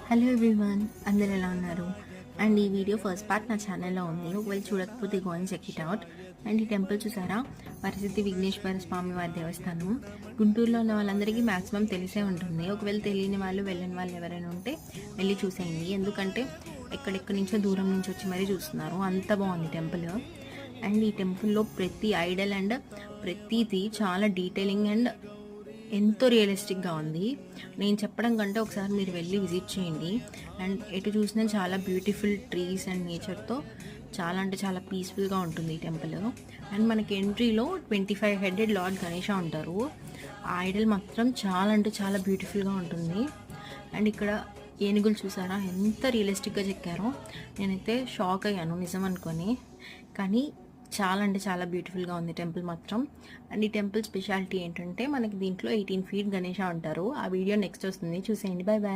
Hello everyone, అందరు ఎలా ఉన్నారు? అండ్ ఈ వీడియో ఫస్ట్ పార్ట్ నా ఛానల్లో ఉంది. ఒకవేళ చూడకపోతే go and check it out. And ఈ టెంపుల్ చూసారా, వరసిద్ధి విఘ్నేశ్వర స్వామి వారి దేవస్థానం. గుంటూరులో ఉన్న వాళ్ళందరికీ మ్యాక్సిమం తెలిసే ఉంటుంది. ఒకవేళ తెలియని వాళ్ళు, వెళ్ళని వాళ్ళు ఎవరైనా ఉంటే వెళ్ళి చూసేయండి. ఎందుకంటే ఎక్కడెక్కడి నుంచో దూరం నుంచి వచ్చి మరీ చూస్తున్నారు. అంత బాగుంది టెంపుల్. అండ్ ఈ టెంపుల్లో ప్రతి ఐడల్ అండ్ ప్రతిదీ చాలా డీటెయిలింగ్ అండ్ ఎంతో రియలిస్టిక్గా ఉంది. నేను చెప్పడం కంటే ఒకసారి మీరు వెళ్ళి విజిట్ చేయండి. అండ్ ఎటు చూసినా చాలా బ్యూటిఫుల్ ట్రీస్ అండ్ నేచర్తో చాలా అంటే చాలా పీస్ఫుల్గా ఉంటుంది ఈ టెంపుల్. అండ్ మనకి ఎంట్రీలో 25 హెడెడ్ లార్డ్ గణేష ఉంటారు. ఆ ఐడల్ మాత్రం చాలా అంటే చాలా బ్యూటిఫుల్గా ఉంటుంది. అండ్ ఇక్కడ ఏనుగులు చూసారా ఎంత రియలిస్టిక్గా చెక్కారో. నేనైతే షాక్ అయ్యాను నిజం అనుకొని. కానీ చాలా అంటే చాలా బ్యూటిఫుల్గా ఉంది టెంపుల్ మాత్రం. అండ్ ఈ టెంపుల్ స్పెషాలిటీ ఏంటంటే మనకి దీంట్లో 18 ఫీట్ గణేష ఉంటారు. ఆ వీడియో నెక్స్ట్ వస్తుంది, చూసేయండి. Bye bye.